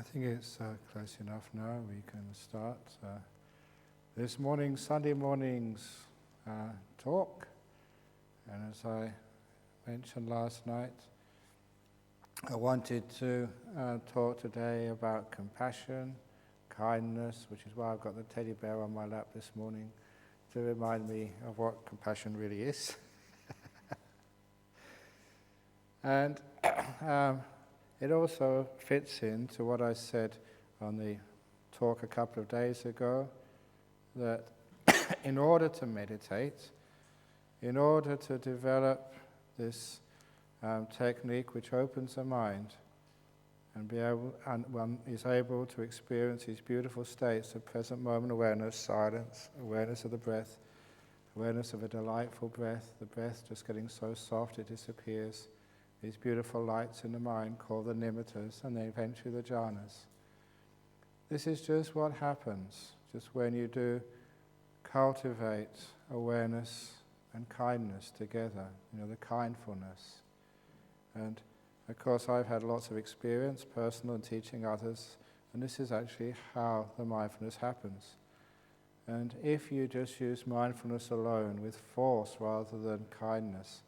I think it's close enough now. We can start this morning, Sunday morning's talk. And as I mentioned last night, I wanted to talk today about compassion, kindness, which is why I've got the teddy bear on my lap this morning, to remind me of what compassion really is. And it also fits into what I said on the talk a couple of days ago, that in order to meditate, in order to develop this technique which opens the mind and one is able to experience these beautiful states of present moment awareness, silence, awareness of the breath, awareness of a delightful breath, the breath just getting so soft it disappears, these beautiful lights in the mind called the nimittas, and then eventually the jhanas. This is just what happens, just when you do cultivate awareness and kindness together, the kindfulness. And of course I've had lots of experience, personal and teaching others, and this is actually how the mindfulness happens. And if you just use mindfulness alone with force rather than kindness,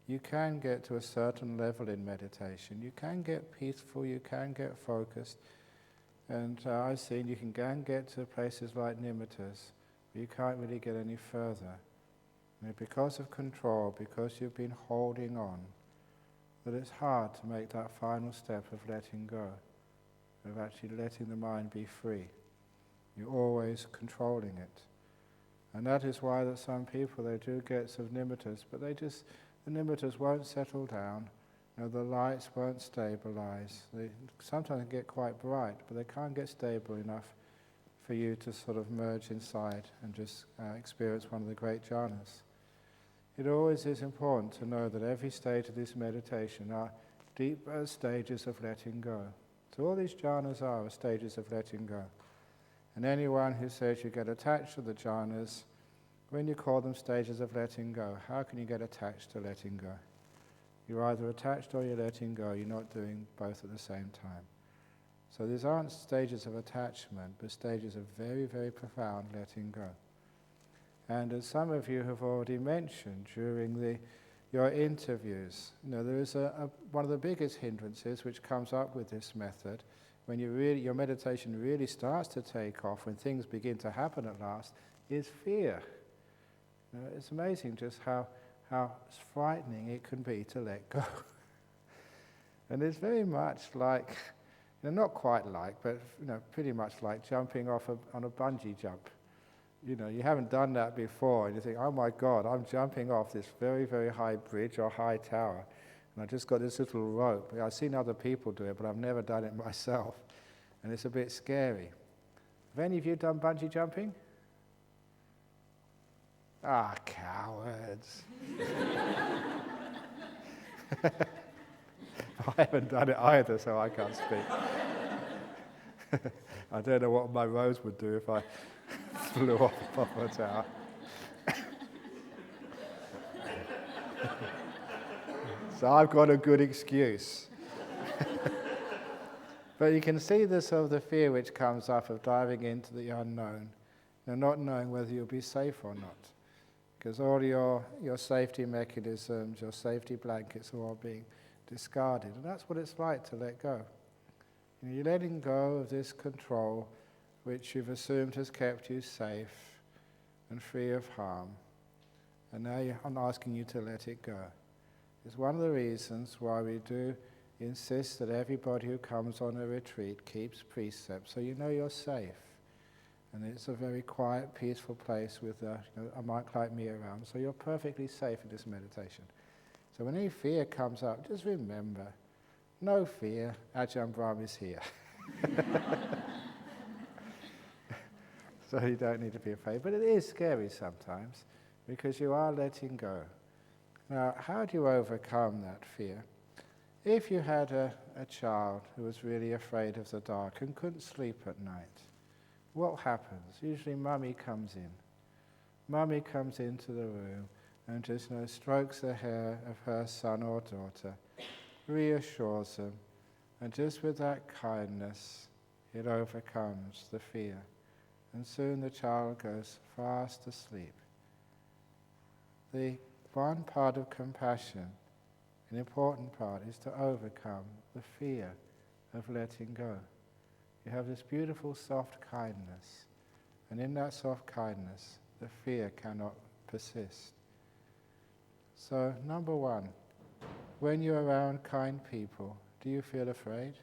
you can get to a certain level in meditation. You can get peaceful, you can get focused, and I've seen you can get to places like nimittas, but you can't really get any further. Because of control, because you've been holding on, that it's hard to make that final step of letting go, of actually letting the mind be free. You're always controlling it. And that is why that some people, they do get sort of nimittas, but the nimittas won't settle down, the lights won't stabilize. They sometimes get quite bright, but they can't get stable enough for you to sort of merge inside and just experience one of the great jhanas. It always is important to know that every stage of this meditation are deeper stages of letting go. So all these jhanas are stages of letting go. And anyone who says you get attached to the jhanas, when you call them stages of letting go, how can you get attached to letting go? You're either attached or you're letting go. You're not doing both at the same time. So these aren't stages of attachment, but stages of very, very profound letting go. And as some of you have already mentioned during your interviews, there is one of the biggest hindrances which comes up with this method, when your meditation really starts to take off, when things begin to happen at last, is fear. It's amazing just how frightening it can be to let go. And it's very much like, not quite like, but pretty much like jumping off on a bungee jump. You haven't done that before, and you think, oh my God, I'm jumping off this very, very high bridge or high tower, and I just got this little rope. I've seen other people do it, but I've never done it myself, and it's a bit scary. Have any of you done bungee jumping? Ah, cowards. I haven't done it either, so I can't speak. I don't know what my rose would do if I flew off a tower. So I've got a good excuse. But you can see this of the fear which comes up of diving into the unknown, not knowing whether you'll be safe or not. Because all your safety mechanisms, your safety blankets are all being discarded. And that's what it's like to let go. You're letting go of this control which you've assumed has kept you safe and free of harm. And now I'm asking you to let it go. It's one of the reasons why we do insist that everybody who comes on a retreat keeps precepts, so you're safe. And it's a very quiet, peaceful place with a monk like me around, so you're perfectly safe in this meditation. So when any fear comes up, just remember, no fear, Ajahn Brahm is here. So you don't need to be afraid. But it is scary sometimes, because you are letting go. Now, how do you overcome that fear? If you had a child who was really afraid of the dark and couldn't sleep at night, what happens? Usually mummy comes in. Mummy comes into the room and just strokes the hair of her son or daughter, reassures them, and just with that kindness, it overcomes the fear. And soon the child goes fast asleep. The one part of compassion, an important part, is to overcome the fear of letting go. You have this beautiful soft kindness, and in that soft kindness, the fear cannot persist. So, number one, when you're around kind people, do you feel afraid?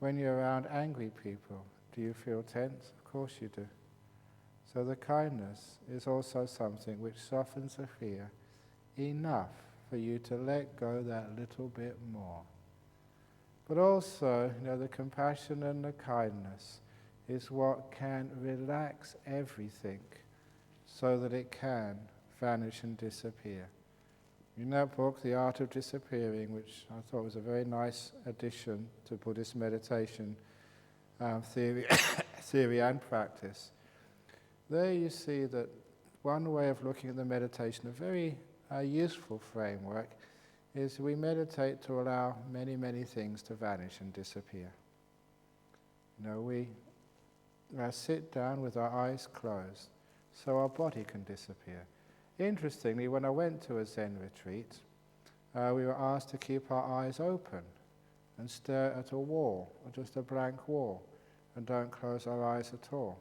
When you're around angry people, do you feel tense? Of course you do. So the kindness is also something which softens the fear enough for you to let go that little bit more. But also, the compassion and the kindness is what can relax everything so that it can vanish and disappear. In that book, The Art of Disappearing, which I thought was a very nice addition to Buddhist meditation theory and practice, there you see that one way of looking at the meditation, a very useful framework, is we meditate to allow many, many things to vanish and disappear. We sit down with our eyes closed so our body can disappear. Interestingly, when I went to a Zen retreat, we were asked to keep our eyes open and stare at a wall, or just a blank wall, and don't close our eyes at all.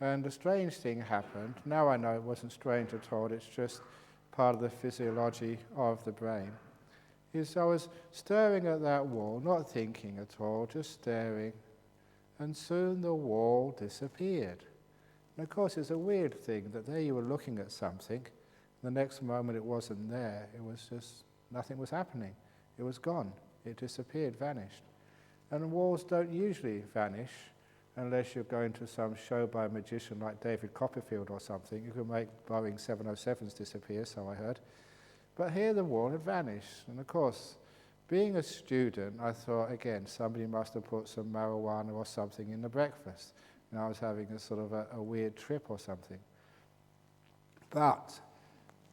And a strange thing happened. Now I know it wasn't strange at all, it's just part of the physiology of the brain. Is I was staring at that wall, not thinking at all, just staring, and soon the wall disappeared. And of course it's a weird thing that there you were looking at something, the next moment it wasn't there, it was just, nothing was happening. It was gone, it disappeared, vanished. And walls don't usually vanish unless you're going to some show by a magician like David Copperfield or something. You can make Boeing 707s disappear, so I heard. But here the wall had vanished. And of course, being a student, I thought, again, somebody must have put some marijuana or something in the breakfast. And I was having a sort of a weird trip or something. But,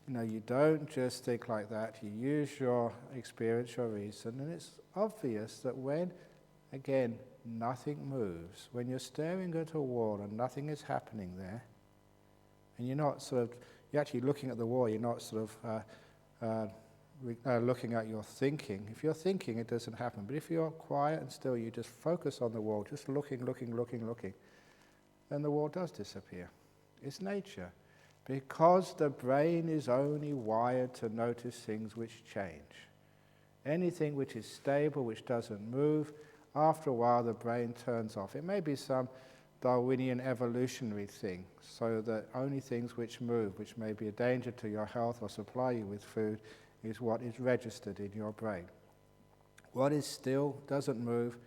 you don't just think like that. You use your experience, your reason, and it's obvious that when, again, nothing moves, when you're staring at a wall and nothing is happening there, and you're actually looking at the wall, you're not looking at your thinking. If you're thinking, it doesn't happen. But if you're quiet and still, you just focus on the wall, just looking, then the wall does disappear. It's nature. Because the brain is only wired to notice things which change. Anything which is stable, which doesn't move, after a while the brain turns off. It may be some Darwinian evolutionary thing, so that only things which move, which may be a danger to your health or supply you with food, is what is registered in your brain. What is still, doesn't move,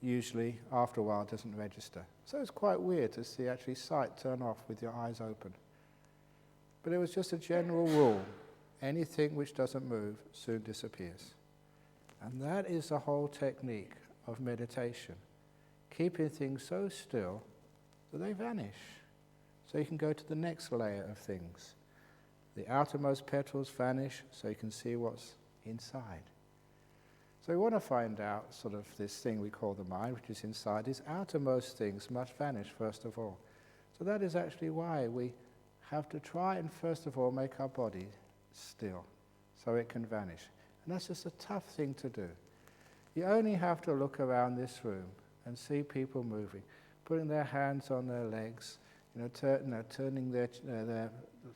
usually after a while doesn't register. So it's quite weird to see actually sight turn off with your eyes open. But it was just a general rule. Anything which doesn't move soon disappears. And that is the whole technique of meditation. Keeping things so still that they vanish. So you can go to the next layer of things. The outermost petals vanish so you can see what's inside. So we want to find out this thing we call the mind, which is inside. These outermost things must vanish first of all. So that is actually why we have to try and first of all make our body still so it can vanish. And that's just a tough thing to do. You only have to look around this room and see people moving, putting their hands on their legs, turning their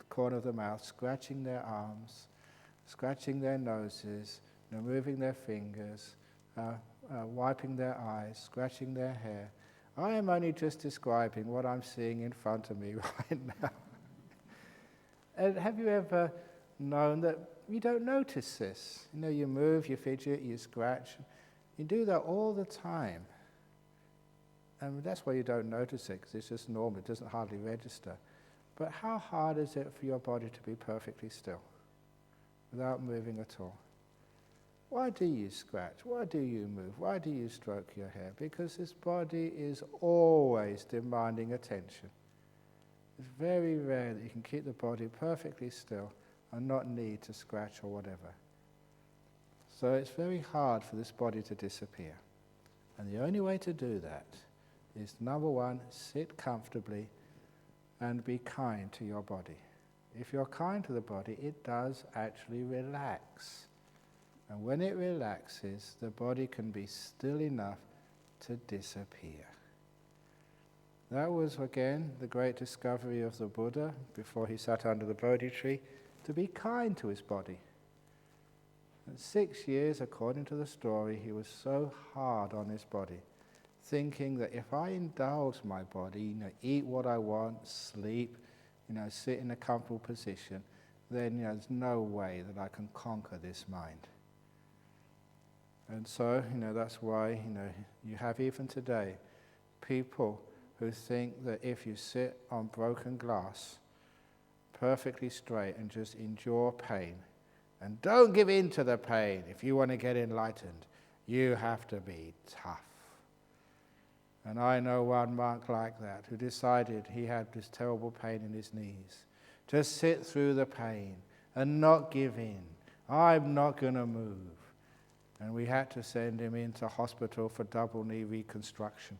corner of the mouth, scratching their arms, scratching their noses, moving their fingers, wiping their eyes, scratching their hair. I am only just describing what I'm seeing in front of me right now. And have you ever known that you don't notice this? You move, you fidget, you scratch. You do that all the time. And that's why you don't notice it, because it's just normal. It doesn't hardly register. But how hard is it for your body to be perfectly still without moving at all? Why do you scratch? Why do you move? Why do you stroke your hair? Because this body is always demanding attention. It's very rare that you can keep the body perfectly still and not need to scratch or whatever. So it's very hard for this body to disappear. And the only way to do that is, number one, sit comfortably and be kind to your body. If you're kind to the body, it does actually relax. And when it relaxes, the body can be still enough to disappear. That was, again, the great discovery of the Buddha before he sat under the Bodhi tree, to be kind to his body. At 6 years, according to the story, he was so hard on his body, thinking that if I indulge my body, eat what I want, sleep, sit in a comfortable position, then there's no way that I can conquer this mind. And so, that's why, you have even today people who think that if you sit on broken glass perfectly straight and just endure pain, and don't give in to the pain if you want to get enlightened, you have to be tough. And I know one monk like that who decided he had this terrible pain in his knees. Just sit through the pain and not give in. I'm not going to move. And we had to send him into hospital for double knee reconstruction.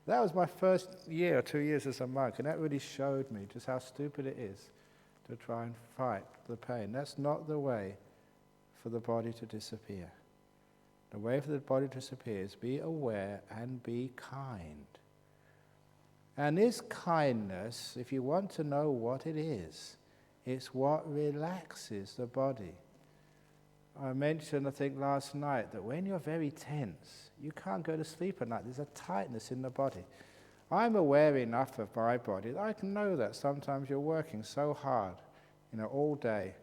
That was my first year or 2 years as a monk, and that really showed me just how stupid it is to try and fight the pain. That's not the way for the body to disappear. The way for the body to disappear is be aware and be kind. And this kindness, if you want to know what it is, it's what relaxes the body. I mentioned, I think last night, that when you're very tense, you can't go to sleep at night. There's a tightness in the body. I'm aware enough of my body that I can know that sometimes you're working so hard, all day,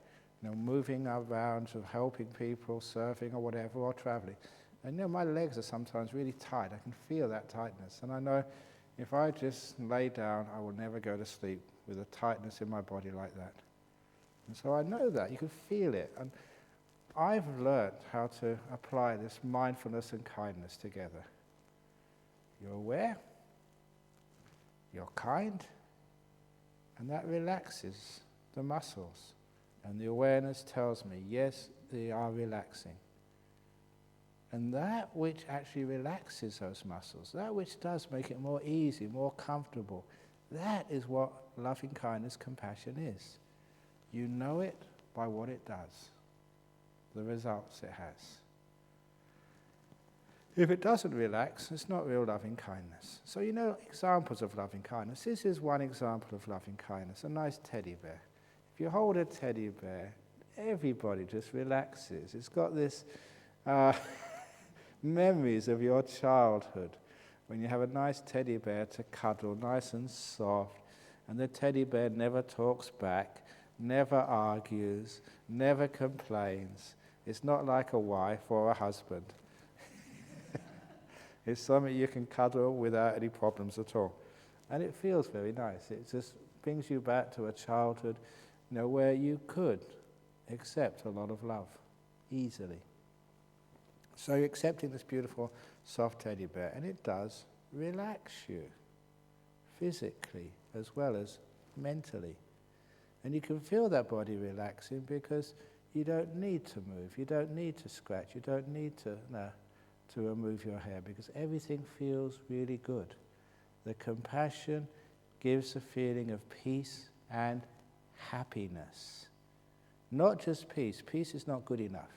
moving around, sort of helping people, surfing or whatever, or traveling. And my legs are sometimes really tight. I can feel that tightness. And I know if I just lay down, I will never go to sleep with a tightness in my body like that. And so I know that. You can feel it. And I've learned how to apply this mindfulness and kindness together. You're aware, you're kind, and that relaxes the muscles. And the awareness tells me, yes, they are relaxing. And that which actually relaxes those muscles, that which does make it more easy, more comfortable, that is what loving kindness, compassion is. You know it by what it does, the results it has. If it doesn't relax, it's not real loving kindness. So examples of loving kindness. This is one example of loving kindness, a nice teddy bear. If you hold a teddy bear, everybody just relaxes. It's got this memories of your childhood when you have a nice teddy bear to cuddle, nice and soft, and the teddy bear never talks back, never argues, never complains. It's not like a wife or a husband. It's something you can cuddle without any problems at all. And it feels very nice. It just brings you back to a childhood, where you could accept a lot of love easily. So you're accepting this beautiful, soft teddy bear, and it does relax you physically as well as mentally. And you can feel that body relaxing because you don't need to move, you don't need to scratch, you don't need to remove your hair, because everything feels really good. The compassion gives a feeling of peace and happiness. Not just peace. Peace is not good enough.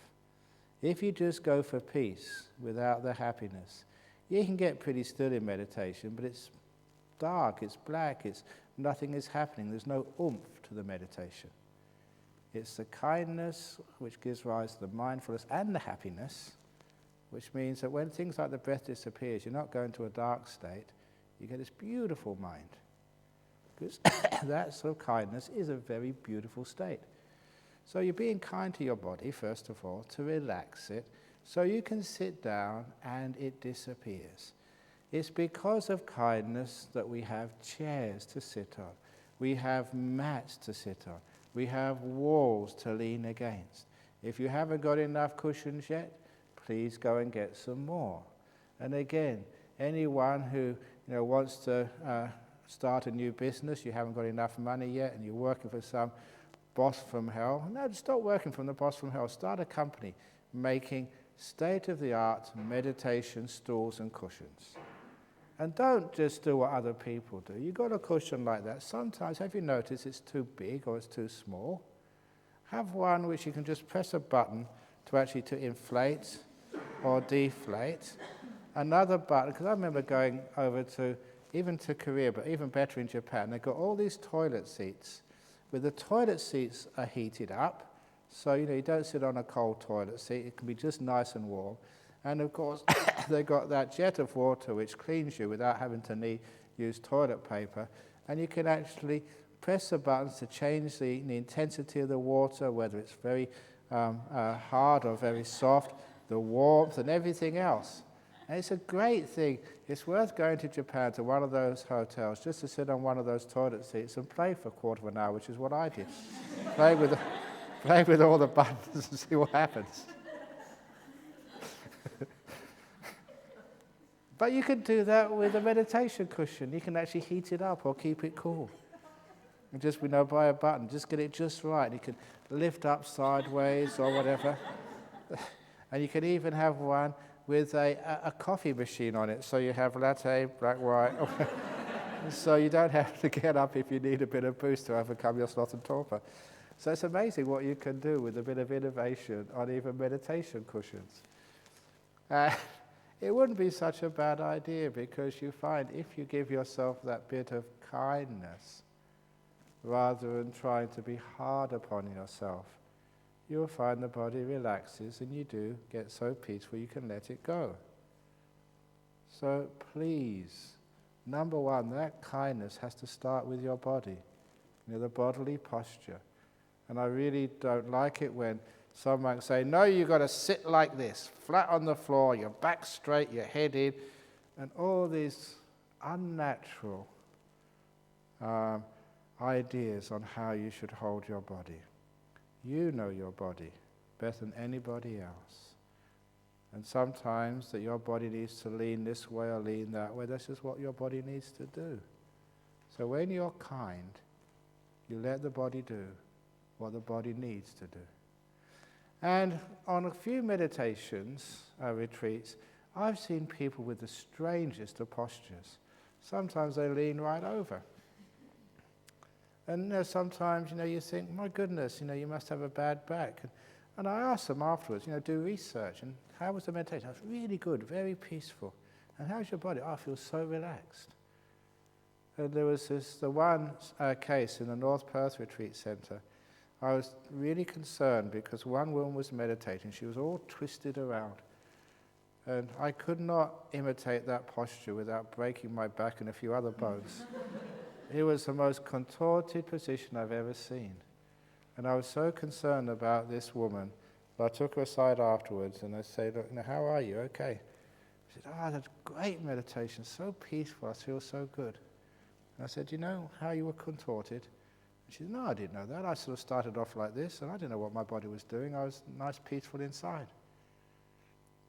If you just go for peace without the happiness, you can get pretty still in meditation, but it's dark, it's black, nothing is happening. There's no oomph to the meditation. It's the kindness which gives rise to the mindfulness and the happiness, which means that when things like the breath disappears, you're not going to a dark state, you get this beautiful mind. Because that sort of kindness is a very beautiful state. So you're being kind to your body, first of all, to relax it, so you can sit down and it disappears. It's because of kindness that we have chairs to sit on. We have mats to sit on. We have walls to lean against. If you haven't got enough cushions yet, please go and get some more. And again, anyone who wants to start a new business, you haven't got enough money yet, and you're working for some boss from hell, no, stop working from the boss from hell. Start a company making state-of-the-art meditation stools and cushions. And don't just do what other people do. You've got a cushion like that. Sometimes, have you noticed it's too big or it's too small? Have one which you can just press a button to inflate or deflate. Another button, because I remember going over even to Korea, but even better in Japan, they've got all these toilet seats, where the toilet seats are heated up, so you don't sit on a cold toilet seat, it can be just nice and warm. And of course, they've got that jet of water which cleans you without having to use toilet paper, and you can actually press the buttons to change the intensity of the water, whether it's very hard or very soft, the warmth and everything else. And it's a great thing. It's worth going to Japan to one of those hotels just to sit on one of those toilet seats and play for a quarter of an hour, which is what I did. play with all the buttons and see what happens. But you can do that with a meditation cushion. You can actually heat it up or keep it cool. And just, by a button, just get it just right. You can lift up sideways or whatever. And you can even have one with a coffee machine on it. So you have latte, black, white. So you don't have to get up if you need a bit of boost to overcome your sloth and torpor. So it's amazing what you can do with a bit of innovation on even meditation cushions. It wouldn't be such a bad idea, because you find if you give yourself that bit of kindness, rather than trying to be hard upon yourself, you'll find the body relaxes and you do get so peaceful you can let it go. So please, number one, that kindness has to start with your body, the bodily posture. And I really don't like it when someone say, no, you've got to sit like this, flat on the floor, your back straight, your head in, and all these unnatural ideas on how you should hold your body. You know your body better than anybody else. And sometimes that your body needs to lean this way or lean that way, that's just what your body needs to do. So when you're kind, you let the body do what the body needs to do. And on a few meditations, retreats, I've seen people with the strangest of postures. Sometimes they lean right over. And sometimes, you think, my goodness, you must have a bad back. And I asked them afterwards, do research. And how was the meditation? It was really good, very peaceful. And how's your body? Oh, I feel so relaxed. And there was the one case in the North Perth Retreat Centre. I was really concerned because one woman was meditating. She was all twisted around. And I could not imitate that posture without breaking my back and a few other bones. It was the most contorted position I've ever seen. And I was so concerned about this woman, that I took her aside afterwards and I said, look, how are you? Okay. She said, that's great meditation, so peaceful, I feel so good. And I said, how you were contorted? And she said, no, I didn't know that. I sort of started off like this, and I didn't know what my body was doing. I was nice, peaceful inside.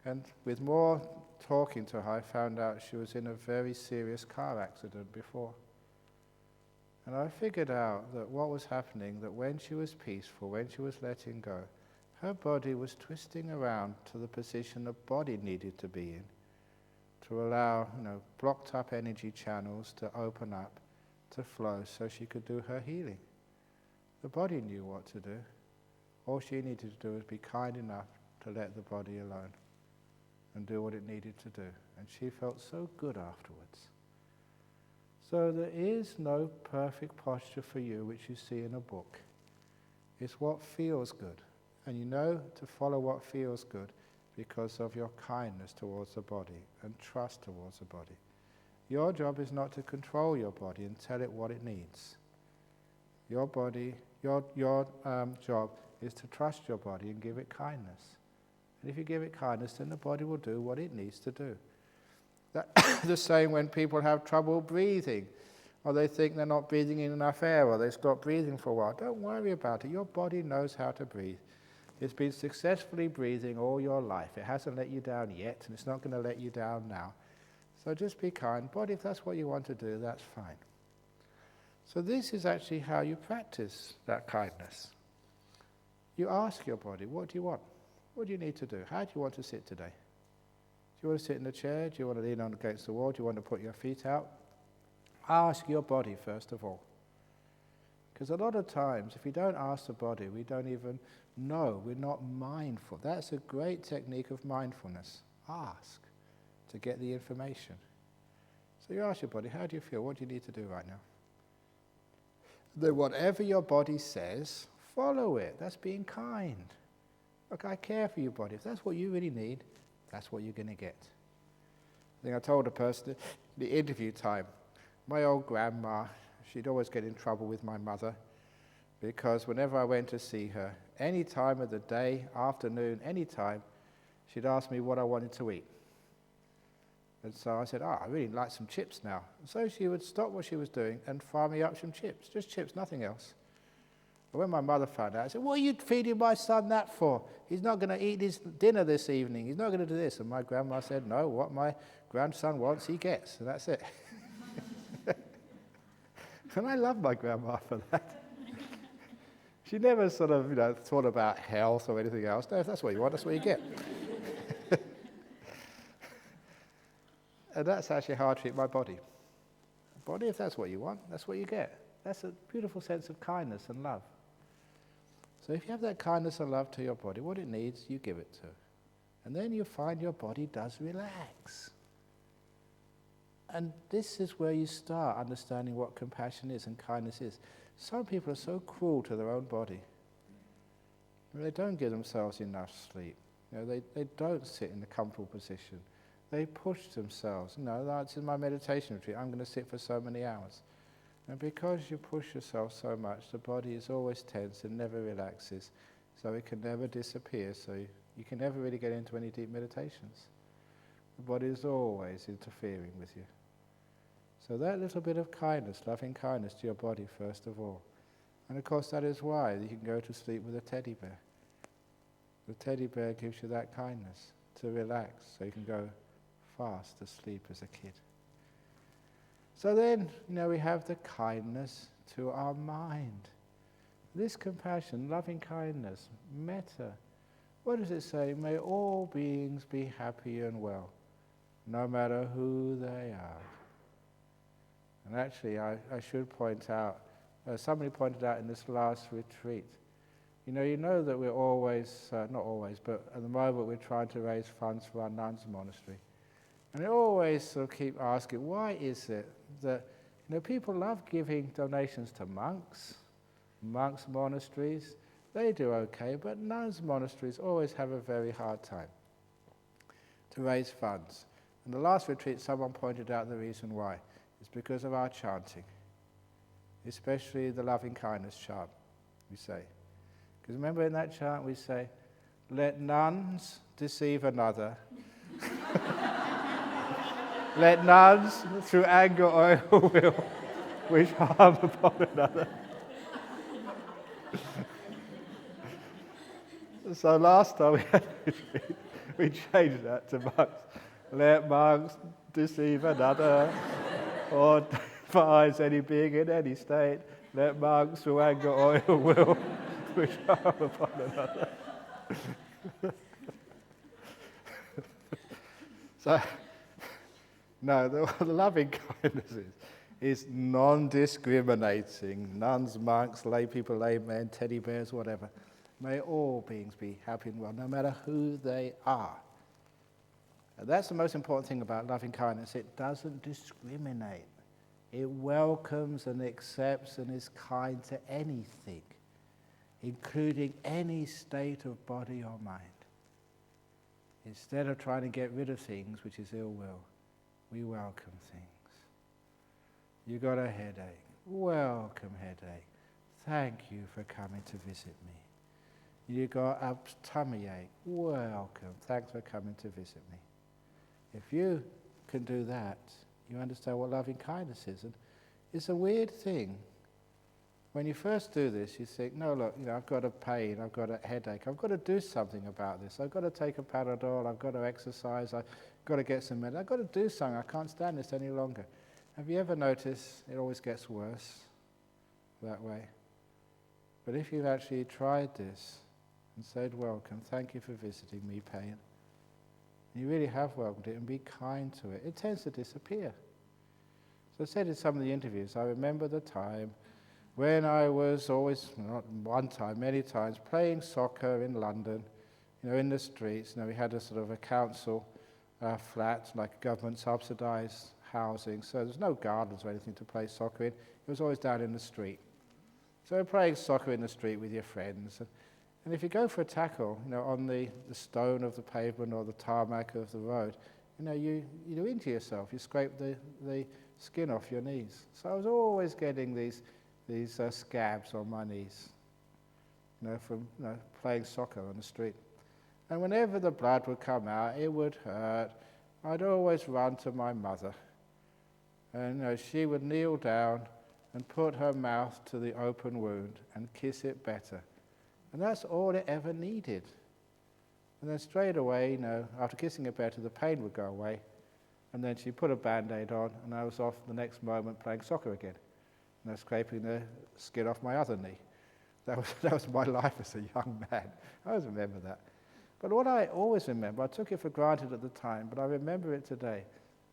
And with more talking to her, I found out she was in a very serious car accident before. And I figured out that what was happening, that when she was peaceful, when she was letting go, her body was twisting around to the position the body needed to be in, to allow, blocked up energy channels to open up, to flow, so she could do her healing. The body knew what to do. All she needed to do was be kind enough to let the body alone and do what it needed to do. And she felt so good afterwards. So there is no perfect posture for you which you see in a book. It's what feels good. And you know to follow what feels good because of your kindness towards the body and trust towards the body. Your job is not to control your body and tell it what it needs. Your body, your job is to trust your body and give it kindness. And if you give it kindness, then the body will do what it needs to do. That's the same when people have trouble breathing, or they think they're not breathing in enough air, or they stop breathing for a while. Don't worry about it. Your body knows how to breathe. It's been successfully breathing all your life. It hasn't let you down yet, and it's not going to let you down now. So just be kind. Body, if that's what you want to do, that's fine. So this is actually how you practice that kindness. You ask your body, what do you want? What do you need to do? How do you want to sit today? Do you want to sit in a chair? Do you want to lean on against the wall? Do you want to put your feet out? Ask your body first of all. Because a lot of times, if we don't ask the body, we don't even know. We're not mindful. That's a great technique of mindfulness. Ask to get the information. So you ask your body, how do you feel? What do you need to do right now? Then whatever your body says, follow it. That's being kind. Look, I care for your body. If that's what you really need, that's what you're going to get. I think I told a person at the interview time, my old grandma, she'd always get in trouble with my mother because whenever I went to see her, any time of the day, afternoon, any time, she'd ask me what I wanted to eat. And so I said, I really like some chips now. And so she would stop what she was doing and fry me up some chips, just chips, nothing else. But when my mother found out, I said, what are you feeding my son that for? He's not going to eat his dinner this evening. He's not going to do this. And my grandma said, no, what my grandson wants, he gets. And that's it. And I love my grandma for that. She never sort of, thought about health or anything else. No, if that's what you want, that's what you get. And that's actually how I treat my body. Body, if that's what you want, that's what you get. That's a beautiful sense of kindness and love. So if you have that kindness and love to your body, what it needs, you give it to. And then you find your body does relax. And this is where you start understanding what compassion is and kindness is. Some people are so cruel to their own body. They don't give themselves enough sleep. They don't sit in a comfortable position. They push themselves. That's in my meditation retreat. I'm going to sit for so many hours. And because you push yourself so much, the body is always tense and never relaxes. So it can never disappear. So you can never really get into any deep meditations. The body is always interfering with you. So that little bit of kindness, loving kindness to your body first of all. And of course that is why you can go to sleep with a teddy bear. The teddy bear gives you that kindness to relax so you can go fast asleep as a kid. So then, we have the kindness to our mind. This compassion, loving kindness, metta. What does it say? May all beings be happy and well, no matter who they are. And actually, I should point out, somebody pointed out in this last retreat, you know that we're always, not always, but at the moment we're trying to raise funds for our nuns monastery. And I always sort of keep asking, why is it that people love giving donations to monks monasteries, they do okay, but nuns monasteries always have a very hard time to raise funds. And the last retreat, someone pointed out the reason why. It's because of our chanting, especially the loving kindness chant, we say. Because remember in that chant we say, let nuns deceive another. Let nuns through anger or ill will wish harm upon another. So last time we had a retreat, we changed that to monks. Let monks deceive another, or despise any being in any state. Let monks through anger or ill will wish harm upon another. So, no, the loving kindness is non-discriminating. Nuns, monks, lay people, laymen, teddy bears, whatever. May all beings be happy and well, no matter who they are. And that's the most important thing about loving kindness. It doesn't discriminate. It welcomes and accepts and is kind to anything, including any state of body or mind. Instead of trying to get rid of things, which is ill will, we welcome things. You got a headache. Welcome headache. Thank you for coming to visit me. You got a tummy ache. Welcome. Thanks for coming to visit me. If you can do that, you understand what loving kindness is. And it's a weird thing. When you first do this, you think, no, look, I've got a pain, I've got a headache, I've got to do something about this. I've got to take a Panadol, I've got to exercise, I've got to get some medicine, I've got to do something, I can't stand this any longer. Have you ever noticed it always gets worse that way? But if you've actually tried this, and said welcome, thank you for visiting me, pain. And you really have welcomed it, and be kind to it. It tends to disappear. So I said in some of the interviews, I remember the time when I was always, not one time, many times, playing soccer in London, in the streets. We had a sort of a council flat, like a government subsidised housing, so there's no gardens or anything to play soccer in. It was always down in the street. So playing soccer in the street with your friends. And if you go for a tackle, on the stone of the pavement or the tarmac of the road, you injure yourself. You scrape the skin off your knees. So I was always getting these scabs on my knees, from playing soccer on the street. And whenever the blood would come out, it would hurt. I'd always run to my mother. And she would kneel down and put her mouth to the open wound and kiss it better. And that's all it ever needed. And then straight away, after kissing it better, the pain would go away. And then she put a Band-Aid on, and I was off the next moment playing soccer again. Scraping the skin off my other knee. That was my life as a young man. I always remember that. But what I always remember, I took it for granted at the time, but I remember it today.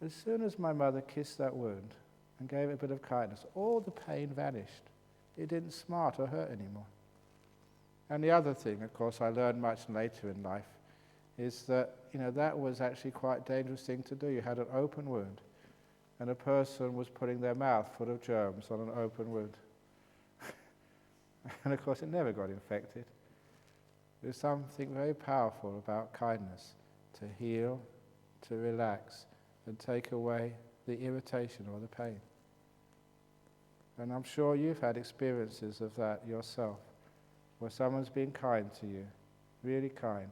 As soon as my mother kissed that wound and gave it a bit of kindness, all the pain vanished. It didn't smart or hurt anymore. And the other thing, of course, I learned much later in life, is that, that was actually quite a dangerous thing to do. You had an open wound, and a person was putting their mouth full of germs on an open wound. And of course, it never got infected. There's something very powerful about kindness, to heal, to relax, and take away the irritation or the pain. And I'm sure you've had experiences of that yourself, where someone's been kind to you, really kind,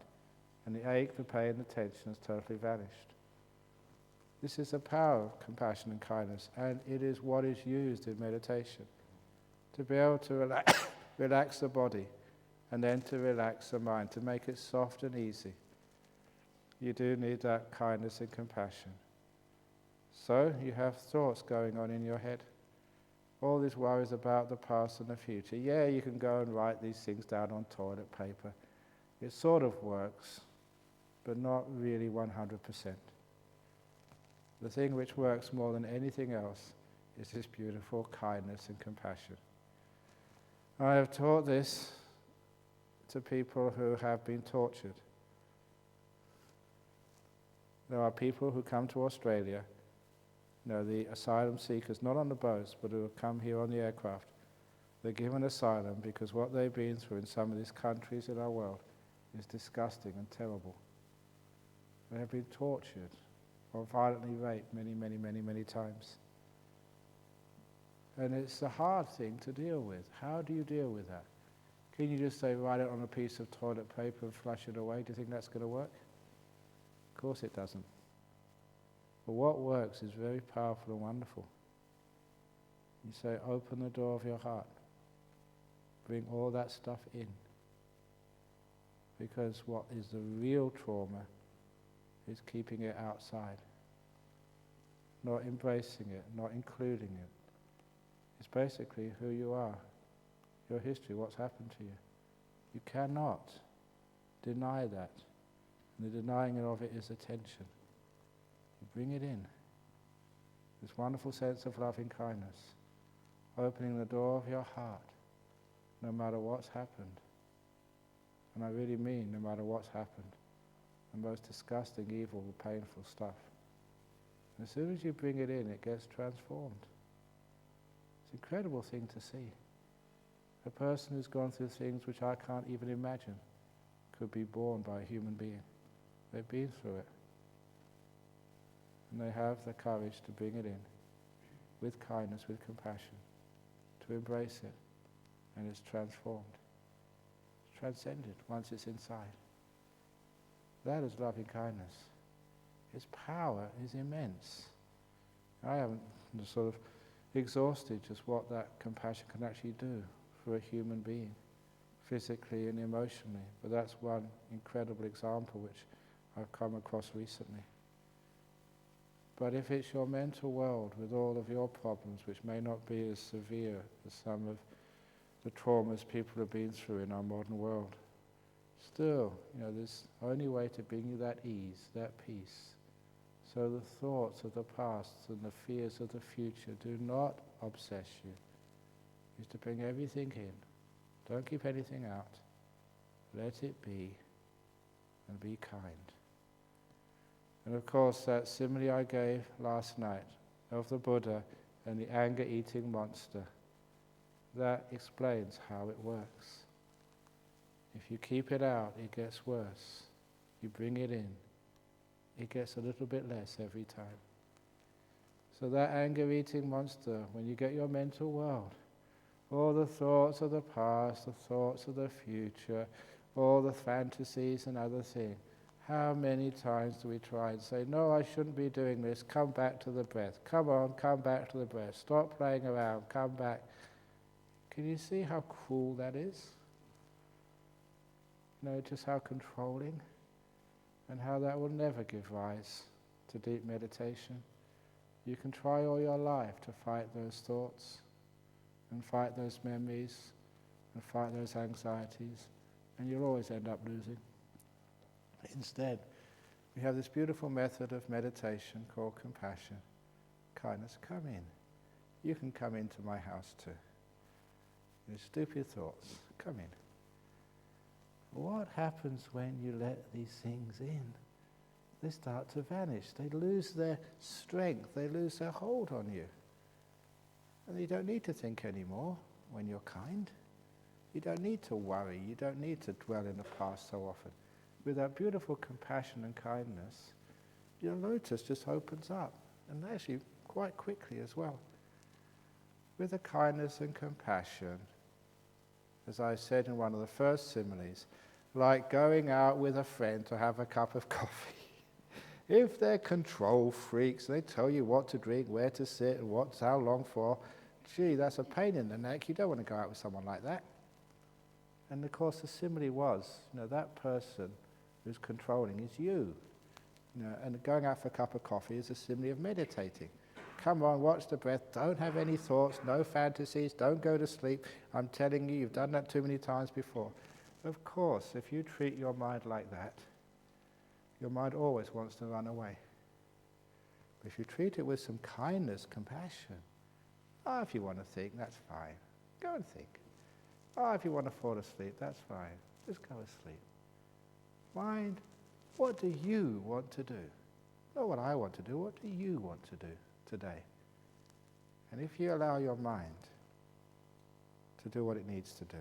and the ache, the pain, the tension has totally vanished. This is the power of compassion and kindness, and it is what is used in meditation, to be able to relax the body, and then to relax the mind, to make it soft and easy. You do need that kindness and compassion. So you have thoughts going on in your head. All these worries about the past and the future. Yeah, you can go and write these things down on toilet paper. It sort of works, but not really 100%. The thing which works more than anything else is this beautiful kindness and compassion. I have taught this to people who have been tortured. There are people who come to Australia, the asylum seekers, not on the boats, but who have come here on the aircraft. They're given asylum because what they've been through in some of these countries in our world is disgusting and terrible. They have been tortured or violently raped many times. And it's a hard thing to deal with. How do you deal with that? Can you just say, write it on a piece of toilet paper and flush it away? Do you think that's going to work? Of course it doesn't. But what works is very powerful and wonderful. You say, open the door of your heart. Bring all that stuff in. Because what is the real trauma is keeping it outside. Not embracing it, not including it. It's basically who you are, your history, what's happened to you. You cannot deny that. And the denying of it is attention. You bring it in. This wonderful sense of loving kindness. Opening the door of your heart, no matter what's happened. And I really mean no matter what's happened. The most disgusting, evil, painful stuff. And as soon as you bring it in, it gets transformed. It's an incredible thing to see. A person who's gone through things which I can't even imagine could be born by a human being. They've been through it. And they have the courage to bring it in with kindness, with compassion, to embrace it. And it's transformed. It's transcended once it's inside. That is loving kindness. Its power is immense. I haven't sort of exhausted just what that compassion can actually do for a human being, physically and emotionally. But that's one incredible example which I've come across recently. But if it's your mental world with all of your problems, which may not be as severe as some of the traumas people have been through in our modern world, Still, there's only way to bring you that ease, that peace. So the thoughts of the past and the fears of the future do not obsess you. Is to bring everything in. Don't keep anything out. Let it be, and be kind. And of course, that simile I gave last night of the Buddha and the anger-eating monster, that explains how it works. If you keep it out, it gets worse. You bring it in, it gets a little bit less every time. So that anger-eating monster, when you get your mental world, all the thoughts of the past, the thoughts of the future, all the fantasies and other things, how many times do we try and say, no, I shouldn't be doing this, come back to the breath. Come on, come back to the breath. Stop playing around, come back. Can you see how cruel that is? Just how controlling, and how that will never give rise to deep meditation. You can try all your life to fight those thoughts, and fight those memories, and fight those anxieties, and you'll always end up losing. Instead, we have this beautiful method of meditation called compassion. Kindness, come in. You can come into my house too. Your stupid thoughts, come in. What happens when you let these things in? They start to vanish. They lose their strength. They lose their hold on you. And you don't need to think anymore when you're kind. You don't need to worry. You don't need to dwell in the past so often. With that beautiful compassion and kindness, your lotus just opens up, and actually quite quickly as well. With the kindness and compassion, as I said in one of the first similes, like going out with a friend to have a cup of coffee. If they're control freaks, they tell you what to drink, where to sit, and how long for, gee, that's a pain in the neck. You don't want to go out with someone like that. And of course the simile was, that person who's controlling is you. And going out for a cup of coffee is a simile of meditating. Come on, watch the breath, don't have any thoughts, no fantasies, don't go to sleep. I'm telling you, you've done that too many times before. Of course, if you treat your mind like that, your mind always wants to run away. But if you treat it with some kindness, compassion, if you want to think, that's fine. Go and think. If you want to fall asleep, that's fine. Just go asleep. Mind, what do you want to do? Not what I want to do, what do you want to do today? And if you allow your mind to do what it needs to do,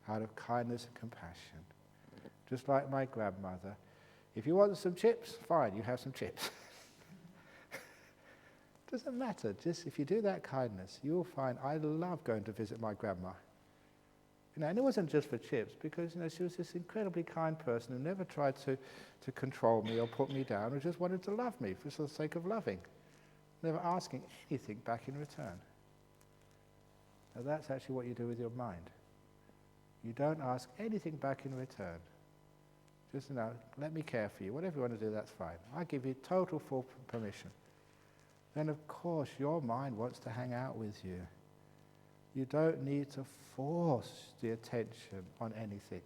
out of kindness and compassion, just like my grandmother, if you want some chips, fine, you have some chips. Doesn't matter, just if you do that kindness, you'll find I love going to visit my grandma. And it wasn't just for chips, because she was this incredibly kind person who never tried to control me or put me down, who just wanted to love me for the sake of loving, never asking anything back in return. Now that's actually what you do with your mind. You don't ask anything back in return. Just let me care for you. Whatever you want to do, that's fine. I give you total full permission. Then of course your mind wants to hang out with you. You don't need to force the attention on anything.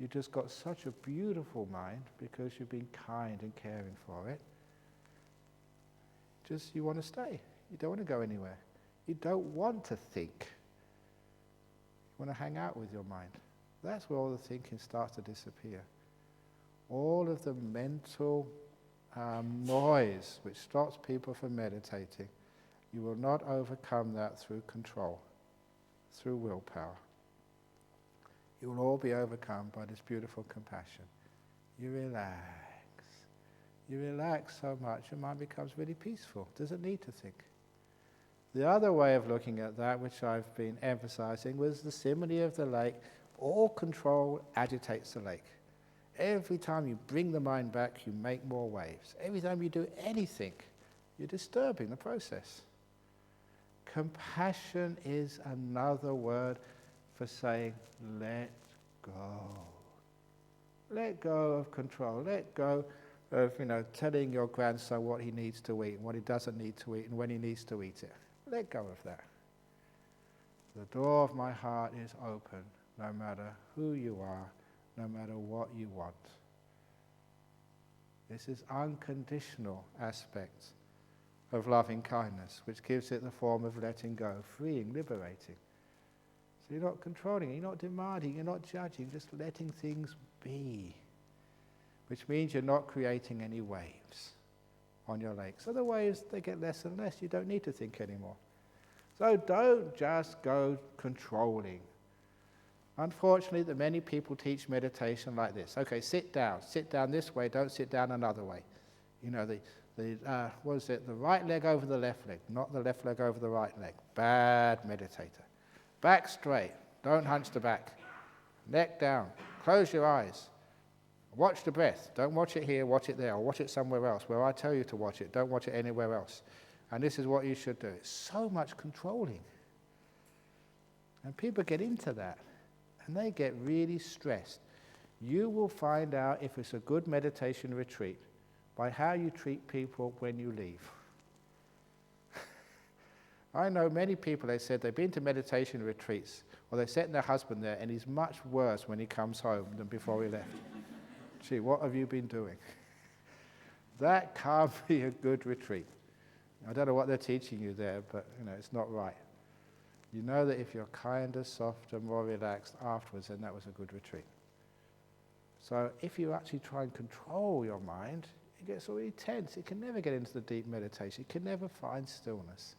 You just got such a beautiful mind because you've been kind and caring for it. Just you want to stay. You don't want to go anywhere. You don't want to think. You want to hang out with your mind. That's where all the thinking starts to disappear. All of the mental noise which stops people from meditating, you will not overcome that through control, through willpower. It will all be overcome by this beautiful compassion. You relax. You relax so much, your mind becomes really peaceful. Doesn't need to think. The other way of looking at that, which I've been emphasizing, was the simile of the lake. All control agitates the lake. Every time you bring the mind back, you make more waves. Every time you do anything, you're disturbing the process. Compassion is another word for saying, let go. Let go of control. Let go of, telling your grandson what he needs to eat and what he doesn't need to eat and when he needs to eat it. Let go of that. The door of my heart is open, no matter who you are, no matter what you want. This is unconditional aspects of loving kindness, which gives it the form of letting go, freeing, liberating. So you're not controlling, you're not demanding, you're not judging, just letting things be. Which means you're not creating any waves on your lake. So the waves, they get less and less. You don't need to think anymore. So don't just go controlling. Unfortunately, the many people teach meditation like this. Okay, sit down this way, don't sit down another way. You know, the right leg over the left leg, not the left leg over the right leg. Bad meditator. Back straight, don't hunch the back. Neck down, close your eyes. Watch the breath. Don't watch it here, watch it there, or watch it somewhere else. Where I tell you to watch it, don't watch it anywhere else. And this is what you should do. It's so much controlling. And people get into that, and they get really stressed. You will find out if it's a good meditation retreat by how you treat people when you leave. I know many people, they said they've been to meditation retreats, or they sent their husband there, and he's much worse when he comes home than before he left. Gee, what have you been doing? That can't be a good retreat. I don't know what they're teaching you there, but it's not right. You know that if you're kinder, softer, more relaxed afterwards, then that was a good retreat. So if you actually try and control your mind, it gets really tense. It can never get into the deep meditation. It can never find stillness.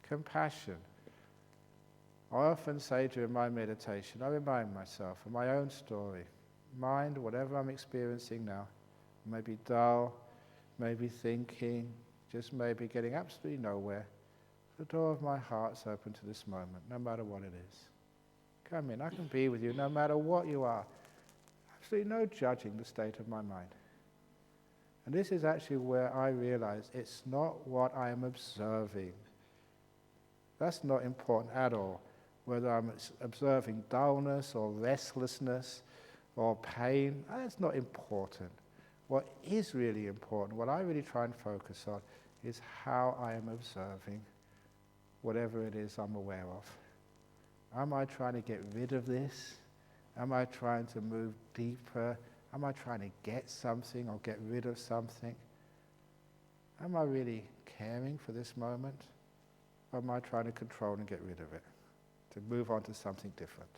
Compassion. I often say during my meditation, I remind myself of my own story. Mind, whatever I'm experiencing now, maybe dull, maybe thinking, just maybe getting absolutely nowhere. The door of my heart's open to this moment, no matter what it is. Come in, I can be with you no matter what you are. Absolutely no judging the state of my mind. And this is actually where I realize it's not what I am observing. That's not important at all. Whether I'm observing dullness or restlessness or pain, that's not important. What is really important, what I really try and focus on, is how I am observing whatever it is I'm aware of. Am I trying to get rid of this? Am I trying to move deeper? Am I trying to get something or get rid of something? Am I really caring for this moment? Or am I trying to control and get rid of it? To move on to something different?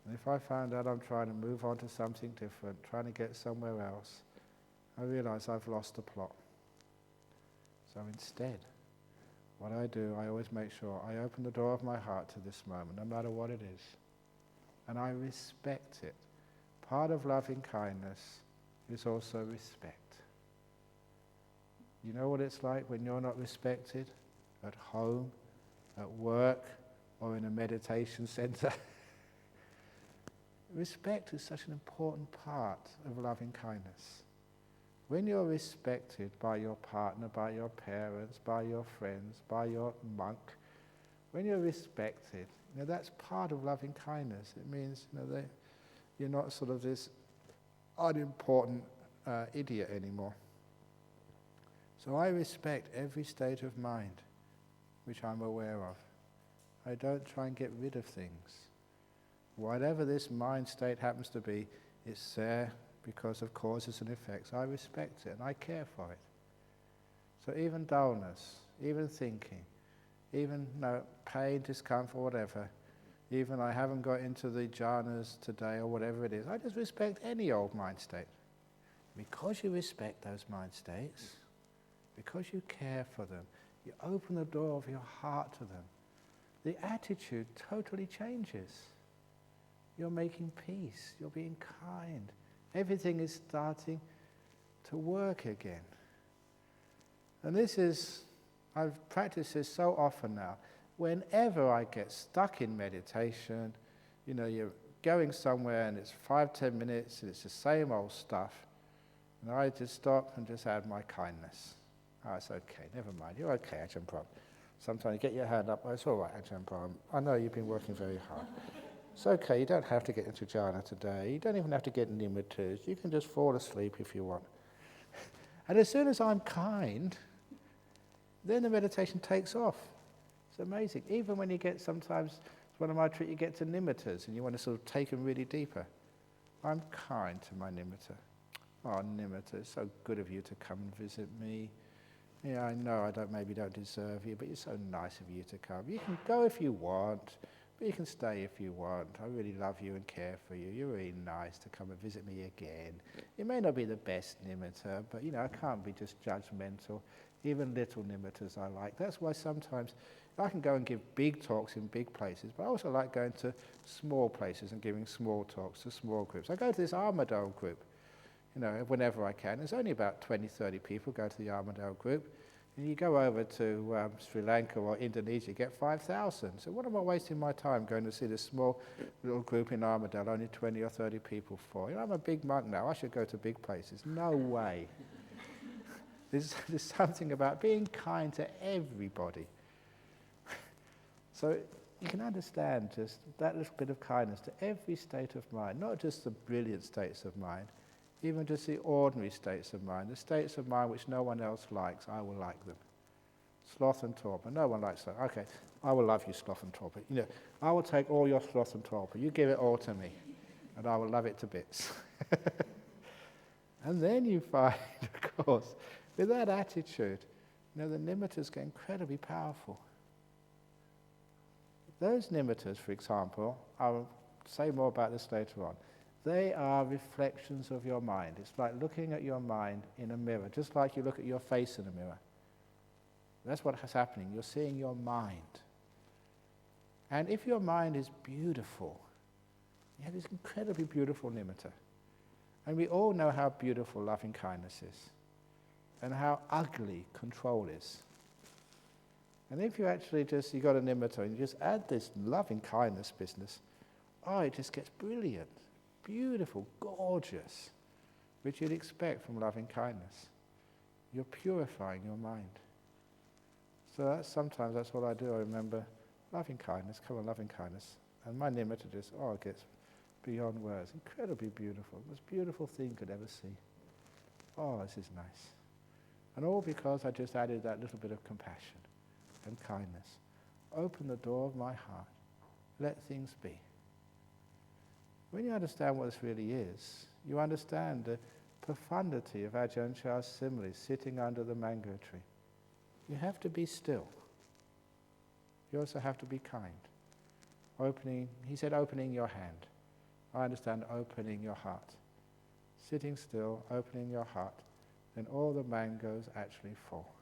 And if I find out I'm trying to move on to something different, trying to get somewhere else, I realize I've lost the plot. So instead, what I do, I always make sure I open the door of my heart to this moment, no matter what it is. And I respect it. Part of loving kindness is also respect. You know what it's like when you're not respected? At home, at work, or in a meditation center? Respect is such an important part of loving kindness. When you're respected by your partner, by your parents, by your friends, by your monk, when you're respected, that's part of loving kindness. It means that you're not sort of this unimportant idiot anymore. So I respect every state of mind which I'm aware of. I don't try and get rid of things. Whatever this mind state happens to be, it's there because of causes and effects. I respect it and I care for it. So even dullness, even thinking, even pain, discomfort, whatever, even I haven't got into the jhanas today or whatever it is, I just respect any old mind state. Because you respect those mind states, because you care for them, you open the door of your heart to them, the attitude totally changes. You're making peace, you're being kind. Everything is starting to work again. And I've practiced this so often now. Whenever I get stuck in meditation, you're going somewhere and it's 5-10 minutes and it's the same old stuff, and I just stop and just add my kindness. Oh, it's okay, never mind, you're okay, Ajahn Brahm. Sometimes you get your hand up, oh, it's all right, Ajahn Brahm. I know you've been working very hard. It's okay, you don't have to get into jhana today. You don't even have to get nimittas. You can just fall asleep if you want. And as soon as I'm kind, then the meditation takes off. It's amazing. Even when you get sometimes, one of my tricks, you get to nimittas and you want to sort of take them really deeper. I'm kind to my nimitta. Oh, nimitta, it's so good of you to come and visit me. Yeah, I know maybe don't deserve you, but it's so nice of you to come. You can go if you want, but you can stay if you want. I really love you and care for you. You're really nice to come and visit me again. It may not be the best nimitta, but I can't be just judgmental. Even little nimittas I like. That's why sometimes I can go and give big talks in big places, but I also like going to small places and giving small talks to small groups. I go to this Armadale group, whenever I can. There's only about 20, 30 people go to the Armadale group. And you go over to Sri Lanka or Indonesia, you get 5,000. So what am I wasting my time going to see this small little group in Armadale, only 20 or 30 people for? I'm a big monk now, I should go to big places. No way. There's something about being kind to everybody. So you can understand just that little bit of kindness to every state of mind, not just the brilliant states of mind, even just the ordinary states of mind, the states of mind which no one else likes, I will like them. Sloth and torpor, no one likes that. Okay, I will love you, sloth and torpor. I will take all your sloth and torpor, you give it all to me, and I will love it to bits. And then you find, of course, with that attitude, the nimittas get incredibly powerful. Those nimittas, for example, I'll say more about this later on, they are reflections of your mind. It's like looking at your mind in a mirror, just like you look at your face in a mirror. That's what's happening. You're seeing your mind. And if your mind is beautiful, you have this incredibly beautiful nimitta. And we all know how beautiful loving kindness is, and how ugly control is. And if you actually you got a nimitta and you just add this loving kindness business, it just gets brilliant. Beautiful, gorgeous, which you'd expect from loving kindness. You're purifying your mind. So sometimes that's what I do. I remember loving kindness, come on, loving kindness. And my nimitta just, it gets beyond words. Incredibly beautiful. The most beautiful thing you could ever see. This is nice. And all because I just added that little bit of compassion and kindness. Open the door of my heart. Let things be. When you understand what this really is, you understand the profundity of Ajahn Chah's simile, sitting under the mango tree. You have to be still. You also have to be kind. He said opening your hand. I understand opening your heart. Sitting still, opening your heart, then all the mangoes actually fall.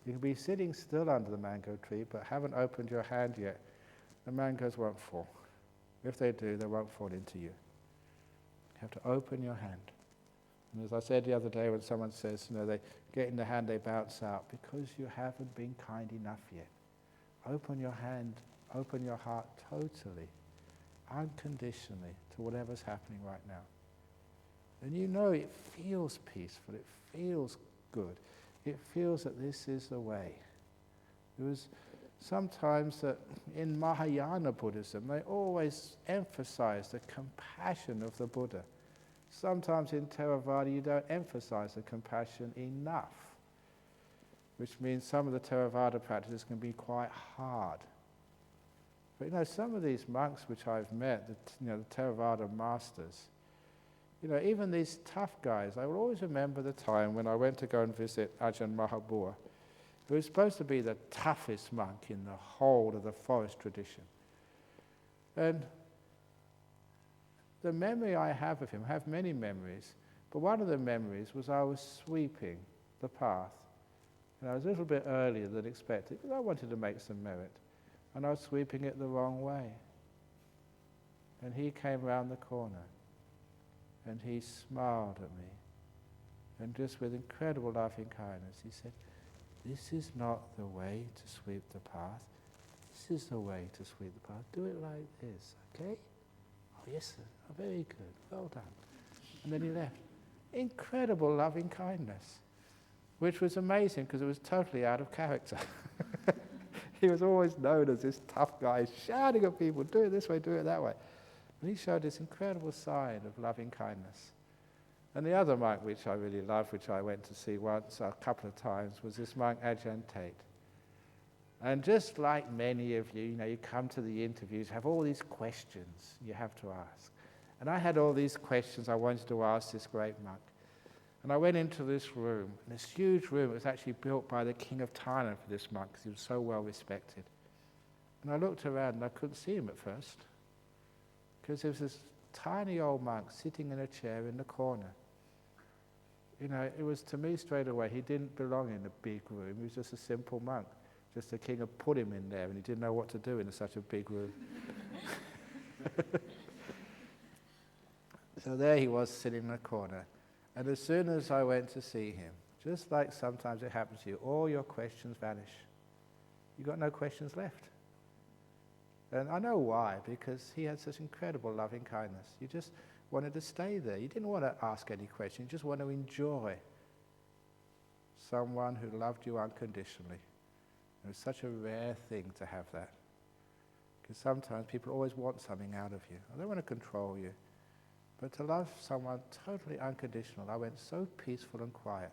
You can be sitting still under the mango tree, but haven't opened your hand yet, the mangoes won't fall. If they do, they won't fall into you. You have to open your hand. And as I said the other day when someone says, they get in the hand, they bounce out, because you haven't been kind enough yet. Open your hand, open your heart totally, unconditionally to whatever's happening right now. And it feels peaceful, it feels good. It feels that this is the way. There was sometimes that in Mahayana Buddhism, they always emphasize the compassion of the Buddha. Sometimes in Theravada, you don't emphasize the compassion enough, which means some of the Theravada practices can be quite hard. But some of these monks which I've met, the Theravada masters, even these tough guys, I will always remember the time when I went to go and visit Ajahn Mahabua, who was supposed to be the toughest monk in the whole of the forest tradition. And the memory I have of him, I have many memories, but one of the memories was I was sweeping the path. And I was a little bit earlier than expected, because I wanted to make some merit. And I was sweeping it the wrong way. And he came round the corner, and he smiled at me. And just with incredible loving kindness, he said, "This is not the way to sweep the path. This is the way to sweep the path. Do it like this, okay? Oh, yes, sir. Oh, very good. Well done." And then he left. Incredible loving kindness, which was amazing because it was totally out of character. He was always known as this tough guy shouting at people, do it this way, do it that way. And he showed this incredible side of loving kindness. And the other monk which I really loved, which I went to see once, a couple of times, was this monk Ajahn Tate. And just like many of you, you come to the interviews, have all these questions you have to ask. And I had all these questions I wanted to ask this great monk. And I went into this room, this huge room. It was actually built by the king of Thailand for this monk because he was so well respected. And I looked around and I couldn't see him at first because there was this tiny old monk sitting in a chair in the corner. It was to me straight away, he didn't belong in a big room. He was just a simple monk. Just the king had put him in there and he didn't know what to do in such a big room. So there he was sitting in the corner. And as soon as I went to see him, just like sometimes it happens to you, all your questions vanish. You've got no questions left. And I know why, because he had such incredible loving kindness. You just wanted to stay there. You didn't want to ask any questions. You just want to enjoy someone who loved you unconditionally. It was such a rare thing to have that. Because sometimes people always want something out of you. They want to control you. But to love someone totally unconditional, I went so peaceful and quiet.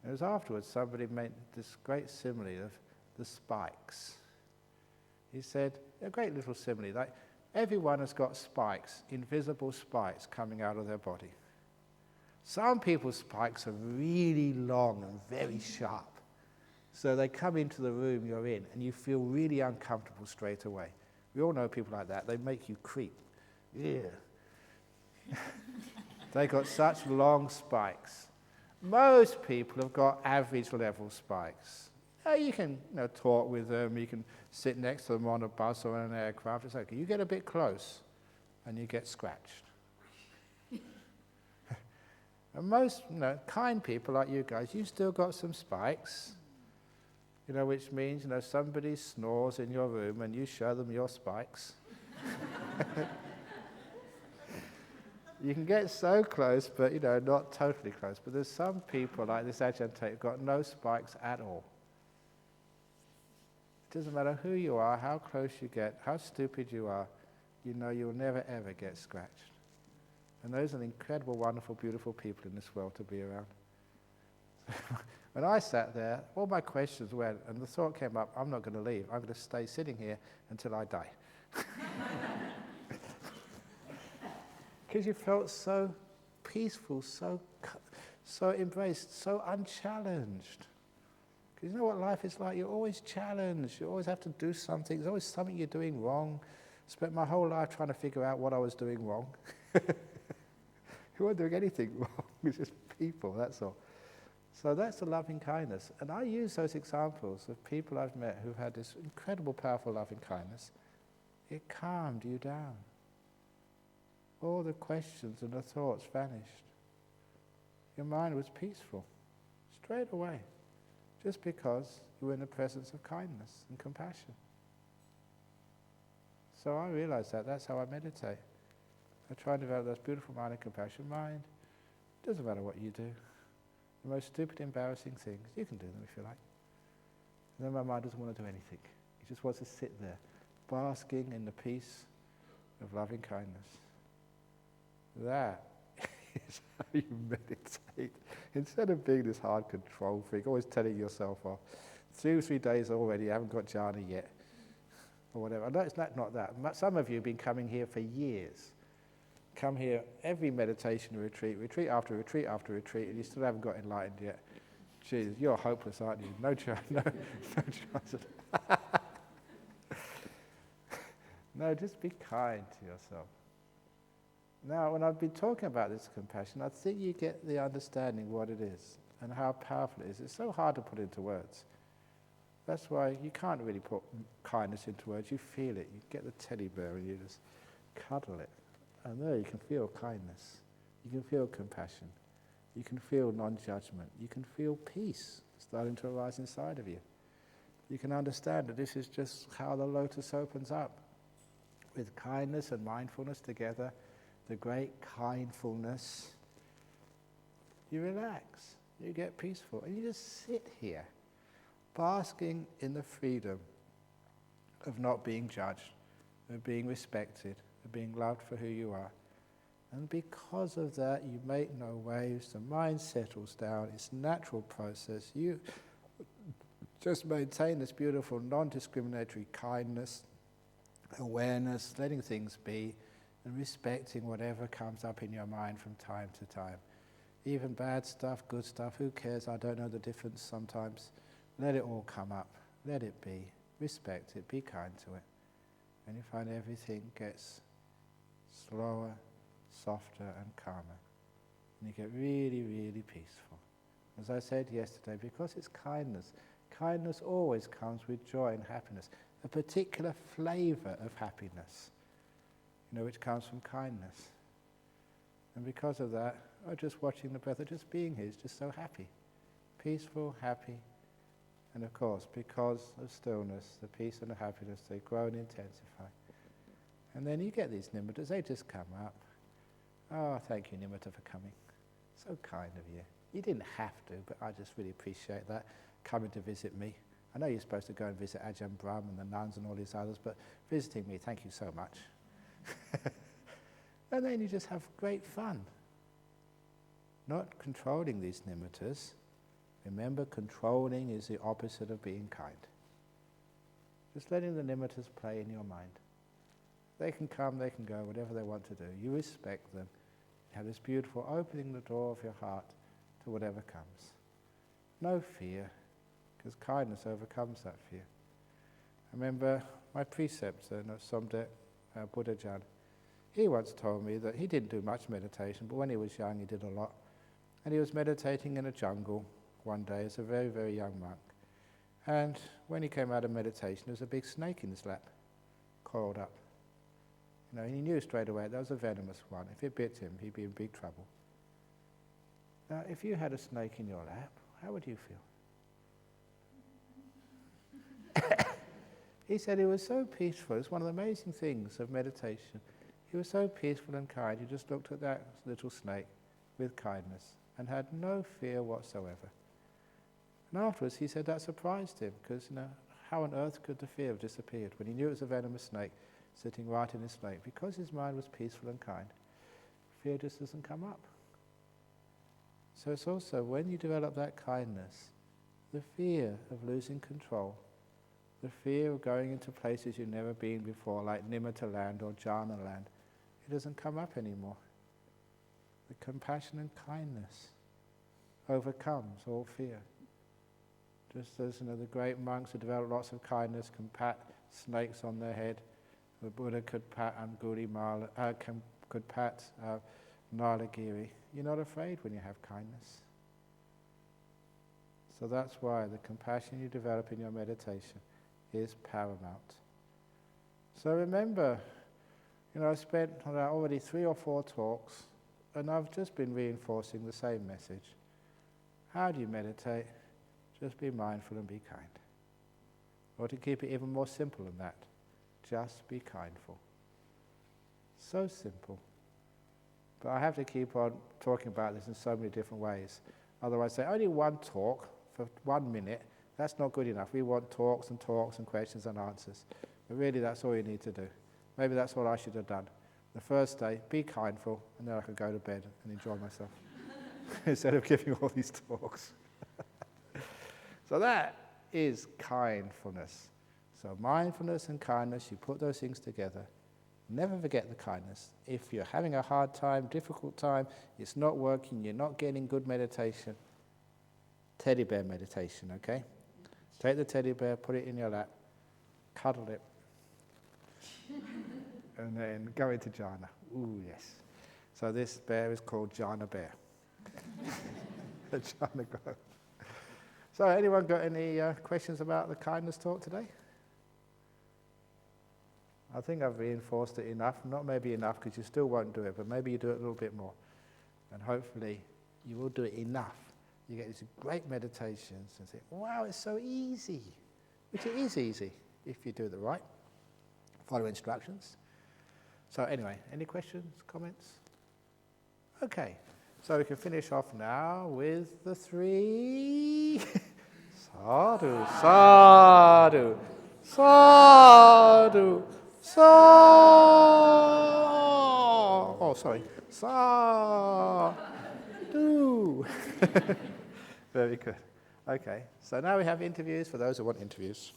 And it was afterwards somebody made this great simile of the spikes. He said, a great little simile, like everyone has got spikes, invisible spikes coming out of their body. Some people's spikes are really long and very sharp. So they come into the room you're in and you feel really uncomfortable straight away. We all know people like that. They make you creep. Yeah. They got such long spikes. Most people have got average level spikes. You can talk with them, you can sit next to them on a bus or on an aircraft. It's okay. You get a bit close and you get scratched. And most kind people like you guys, you still got some spikes, which means somebody snores in your room and you show them your spikes. You can get so close, but not totally close. But there's some people like this Ajahn who've got no spikes at all. It doesn't matter who you are, how close you get, how stupid you are, you'll never ever get scratched. And those are the incredible, wonderful, beautiful people in this world to be around. When I sat there, all my questions went, and the thought came up, I'm not going to leave. I'm going to stay sitting here until I die. Because you felt so peaceful, so embraced, so unchallenged. Because you know what life is like? You're always challenged. You always have to do something. There's always something you're doing wrong. I spent my whole life trying to figure out what I was doing wrong. You weren't doing anything wrong. It's just people, that's all. So that's the loving kindness. And I use those examples of people I've met who've had this incredible, powerful loving kindness. It calmed you down. All the questions and the thoughts vanished. Your mind was peaceful, straight away, just because you were in the presence of kindness and compassion. So I realized that's how I meditate. I try and develop this beautiful mind and compassion mind. It doesn't matter what you do. The most stupid, embarrassing things, you can do them if you like. And then my mind doesn't want to do anything. It just wants to sit there, basking in the peace of loving kindness. That is how you meditate. Instead of being this hard control freak, always telling yourself off, 2 or 3 days already, you haven't got jhana yet, or whatever. No, it's not that. Some of you have been coming here for years. Come here every meditation retreat after retreat after retreat, and you still haven't got enlightened yet. Jesus, you're hopeless, aren't you? No chance. No, just be kind to yourself. Now, when I've been talking about this compassion, I think you get the understanding what it is and how powerful it is. It's so hard to put into words. That's why you can't really put kindness into words. You feel it. You get the teddy bear and you just cuddle it. And there you can feel kindness. You can feel compassion. You can feel non-judgment. You can feel peace starting to arise inside of you. You can understand that this is just how the lotus opens up. With kindness and mindfulness together, the great kindfulness, you relax, you get peaceful, and you just sit here, basking in the freedom of not being judged, of being respected, of being loved for who you are. And because of that, you make no waves, the mind settles down, it's a natural process. You just maintain this beautiful non-discriminatory kindness, awareness, letting things be, and respecting whatever comes up in your mind from time to time. Even bad stuff, good stuff, who cares? I don't know the difference sometimes. Let it all come up. Let it be. Respect it. Be kind to it. And you find everything gets slower, softer and calmer. And you get really, really peaceful. As I said yesterday, because it's kindness, kindness always comes with joy and happiness, a particular flavour of happiness, which comes from kindness. And because of that, just watching the breath, or just being here is just so happy. Peaceful, happy, and of course, because of stillness, the peace and the happiness, they grow and intensify. And then you get these nimittas, they just come up. Oh, thank you, nimitta, for coming. So kind of you. You didn't have to, but I just really appreciate that, coming to visit me. I know you're supposed to go and visit Ajahn, Brahm and the nuns and all these others, but visiting me, thank you so much. And then you just have great fun. Not controlling these nimittas. Remember, controlling is the opposite of being kind. Just letting the nimittas play in your mind. They can come, they can go, whatever they want to do. You respect them. You have this beautiful opening the door of your heart to whatever comes. No fear, because kindness overcomes that fear. I remember my preceptor, Somdet Buddha Jhana, he once told me that he didn't do much meditation, but when he was young he did a lot. And he was meditating in a jungle one day as a very, very young monk. And when he came out of meditation, there was a big snake in his lap, coiled up. He knew straight away that was a venomous one. If it bit him, he'd be in big trouble. Now, if you had a snake in your lap, how would you feel? He said it was so peaceful. It's one of the amazing things of meditation. He was so peaceful and kind. He just looked at that little snake with kindness and had no fear whatsoever. And afterwards he said that surprised him, because how on earth could the fear have disappeared when he knew it was a venomous snake sitting right in his lap? Because his mind was peaceful and kind, fear just doesn't come up. So it's also when you develop that kindness, the fear of losing control, the fear of going into places you've never been before, like nimitta land or jhana land, it doesn't come up anymore. The compassion and kindness overcomes all fear. Just as the great monks who developed lots of kindness can pat snakes on their head, the Buddha could pat Angulimala, could pat Nalagiri. You're not afraid when you have kindness. So that's why the compassion you develop in your meditation is paramount. So remember, I've spent already 3 or 4 talks, and I've just been reinforcing the same message. How do you meditate? Just be mindful and be kind. Or to keep it even more simple than that, just be kindful. So simple. But I have to keep on talking about this in so many different ways. Otherwise, say only one talk for 1 minute, that's not good enough. We want talks and talks and questions and answers. But really, that's all you need to do. Maybe that's what I should have done. The first day, be kindful, and then I could go to bed and enjoy myself. Instead of giving all these talks. So that is kindfulness. So mindfulness and kindness, you put those things together. Never forget the kindness. If you're having a hard time, difficult time, it's not working, you're not getting good meditation, teddy bear meditation, okay? Take the teddy bear, put it in your lap, cuddle it, and then go into jhana. Ooh, yes. So this bear is called Jhana Bear. Jhana go. So anyone got any questions about the kindness talk today? I think I've reinforced it enough. Not maybe enough, because you still won't do it, but maybe you do it a little bit more. And hopefully you will do it enough. You get these great meditations and say, wow, it's so easy. Which it is easy if you do it right. Follow instructions. So anyway, any questions, comments? Okay, so we can finish off now with the 3. Sadhu, sadhu, sadhu, sadhu. Oh, sorry. Sadhu. Very good. Okay, so now we have interviews for those who want interviews.